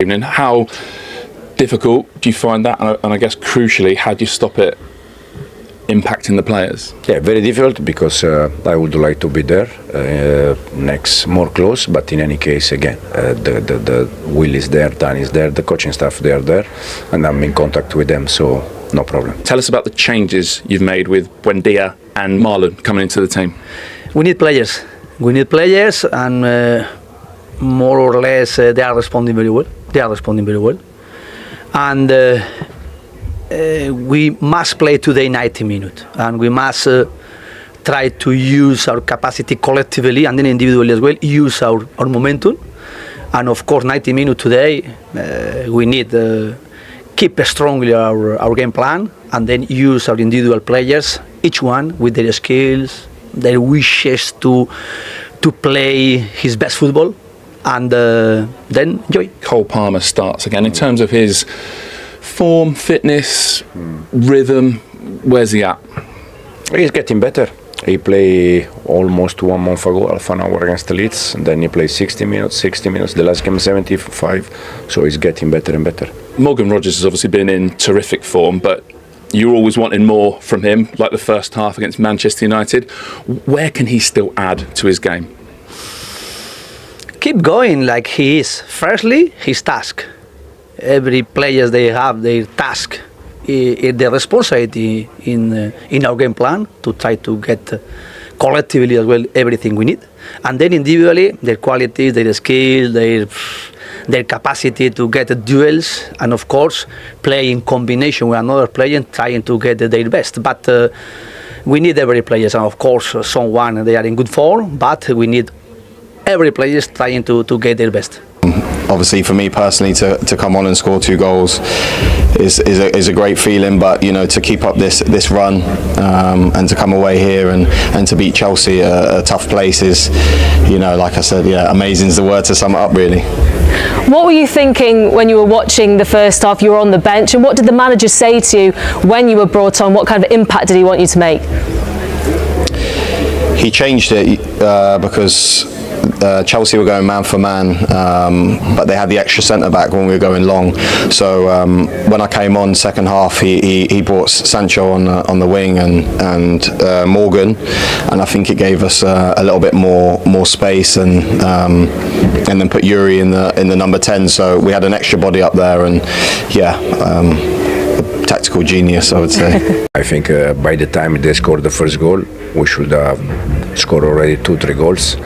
evening. How difficult do you find that? And I guess crucially, how do you stop it impacting the players? Yeah, very difficult because I would like to be there next, more close. But in any case, again, the will is there, Dan is there, the coaching staff they are there, and I'm in contact with them, so no problem. Tell us about the changes you've made with Buendia and Marlon coming into the team. We need players. We need players, and more or less they are responding very well. And we must play today 90 minutes, and we must try to use our capacity collectively and then individually as well, use our momentum. And of course 90 minutes today, we need keep strongly our game plan, and then use our individual players, each one with their skills, their wishes to play his best football, and then enjoy. Cole Palmer starts again. In terms of his form, fitness, rhythm, where's he at? He's getting better. He played almost 1 month ago, half an hour against the Leeds, and then he played 60 minutes, the last game 75, so he's getting better and better. Morgan Rogers has obviously been in terrific form, but you're always wanting more from him, like the first half against Manchester United. Where can he still add to his game? Keep going like he is. Firstly, his task. Every players they have their task, their responsibility in our game plan to try to get collectively as well everything we need, and then individually their qualities, their skills, their capacity to get duels, and of course play in combination with another player trying to get their best. But we need every players, and of course someone they are in good form, but we need every player trying to get their best. Obviously, for me personally, to come on and score 2 goals is a great feeling. But you know, to keep up this run and to come away here and to beat Chelsea, a tough place, is, you know, like I said, yeah, amazing is the word to sum it up, really. What were you thinking when you were watching the first half? You were on the bench, and what did the manager say to you when you were brought on? What kind of impact did he want you to make? He changed it because Chelsea were going man for man, but they had the extra centre back when we were going long. So when I came on second half, he brought Sancho on the wing and Morgan, and I think it gave us a little bit more space, and then put Yuri in the number 10. So we had an extra body up there, and yeah. Tactical genius, I would say. I think by the time they scored the first goal, we should have scored already 2-3 goals.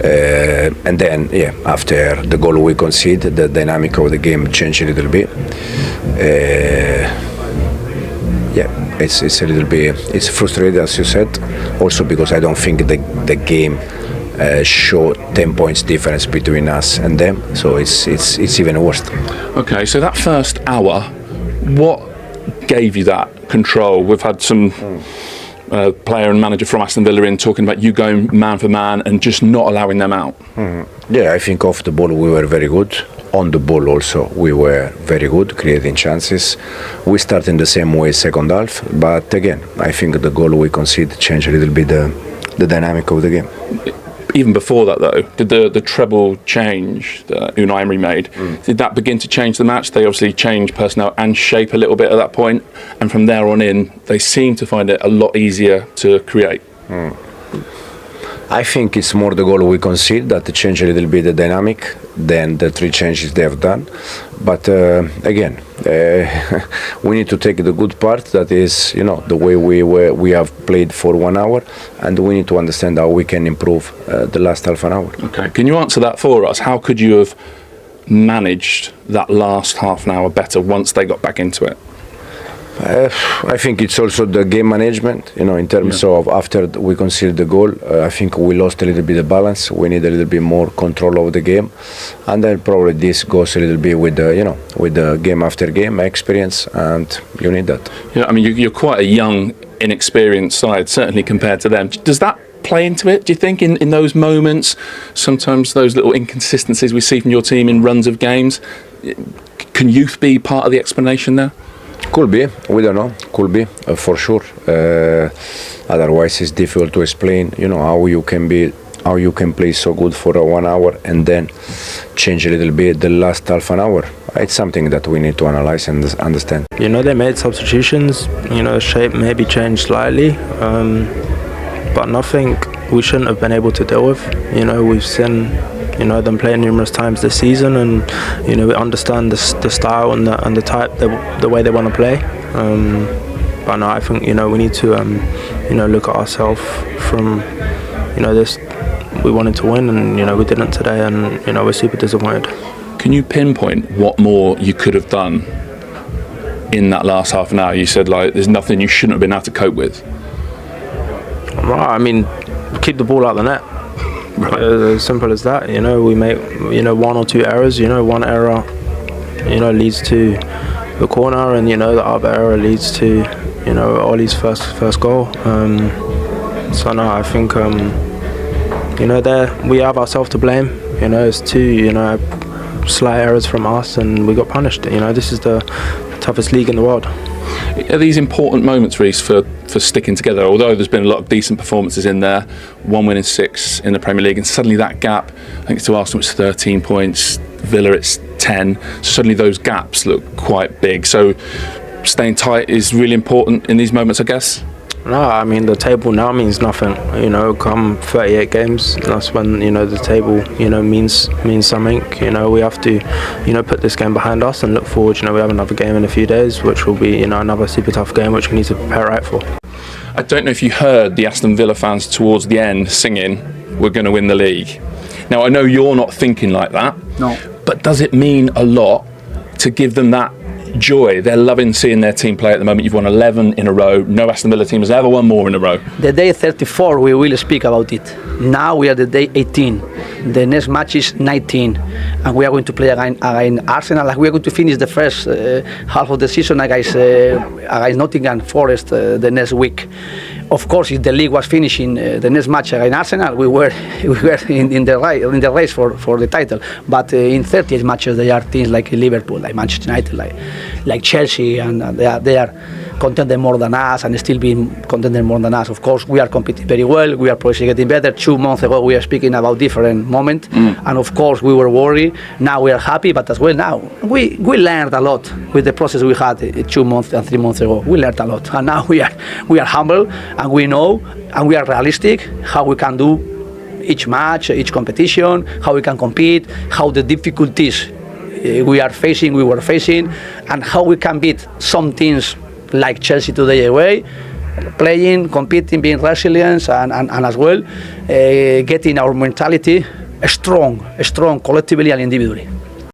And then, yeah, after the goal we conceded, the dynamic of the game changed a little bit. Yeah, it's a little bit, it's frustrating, as you said. Also because I don't think the game showed 10 points difference between us and them. So it's even worse. Okay, so that first hour, what gave you that control? We've had some player and manager from Aston Villa in talking about you going man for man and just not allowing them out. Yeah, I think off the ball we were very good. On the ball also we were very good, creating chances. We started in the same way second half, but again, I think the goal we conceded changed a little bit the dynamic of the game. Even before that, though, did the treble change that Unai Emery made, did that begin to change the match? They obviously changed personnel and shape a little bit at that point, and from there on in, they seem to find it a lot easier to create. I think it's more the goal we concede that changed a little bit the dynamic than the 3 changes they have done. But again, we need to take the good part, that is, you know, the way we have played for 1 hour, and we need to understand how we can improve the last half an hour. Okay, can you answer that for us? How could you have managed that last half an hour better once they got back into it? I think it's also the game management, you know, in terms of after we conceded the goal, I think we lost a little bit of balance. We need a little bit more control of the game, and then probably this goes a little bit with the, you know, with the game after game experience, and you need that. Yeah, I mean, you're quite a young, inexperienced side, certainly compared to them. Does that play into it, do you think, in those moments? Sometimes those little inconsistencies we see from your team in runs of games, can youth be part of the explanation there? Could be, we don't know, could be, for sure. Otherwise it's difficult to explain, you know, how you can be how you can play so good for 1 hour and then change a little bit the last half an hour. It's something that we need to analyze and understand. You know, they made substitutions, you know, shape maybe changed slightly, but nothing we shouldn't have been able to deal with. You know, we've seen, you know, them play numerous times this season, and you know, we understand the style and the type, the way they want to play. But no, I think, you know, we need to you know, look at ourselves from, you know, this. We wanted to win, and you know, we didn't today, and you know, we're super disappointed. Can you pinpoint what more you could have done in that last half an hour? You said, like, there's nothing you shouldn't have been able to cope with. Right, I mean, keep the ball out of the net. Right. As simple as that. You know, we make, you know, 1 or 2 errors. You know, one error, you know, leads to the corner, and you know, the other error leads to, you know, Ollie's first goal. So no, I think you know, there we have ourselves to blame. You know, it's 2, you know, slight errors from us, and we got punished. You know, this is the toughest league in the world. Are these important moments, Reece, for sticking together? Although there's been a lot of decent performances in there, 1 win in 6 in the Premier League, and suddenly that gap, I think to Arsenal it's 13 points, Villa it's 10. Suddenly those gaps look quite big. So staying tight is really important in these moments, I guess. No, I mean, the table now means nothing. You know, come 38 games, that's when, you know, the table, you know, means something. You know, we have to, you know, put this game behind us and look forward. You know, we have another game in a few days, which will be, you know, another super tough game, which we need to prepare right for. I don't know if you heard the Aston Villa fans towards the end singing, "We're going to win the league." Now, I know you're not thinking like that. No. But does it mean a lot to give them that joy? They're loving seeing their team play at the moment. You've won 11 in a row. No Aston Villa team has ever won more in a row. The day 34, we will speak about it. Now we are the day 18. The next match is 19, and we are going to play against Arsenal. Like, we are going to finish the first half of the season against Nottingham Forest the next week. Of course, if the league was finishing the next match against Arsenal, we were in the race for the title. But in 38 matches, there are teams like Liverpool, like Manchester United, like Chelsea, and they are contending more than us, and still being contending more than us. Of course, we are competing very well. We are probably getting better. 2 months ago, we were speaking about different moment, and of course, we were worried. Now we are happy, but as well now we learned a lot with the process we had 2 months and 3 months ago. We learned a lot, and now we are humble, and we know, and we are realistic how we can do each match, each competition, how we can compete, how the difficulties we were facing, and how we can beat some teams like Chelsea today away, playing, competing, being resilient, and as well getting our mentality strong collectively and individually.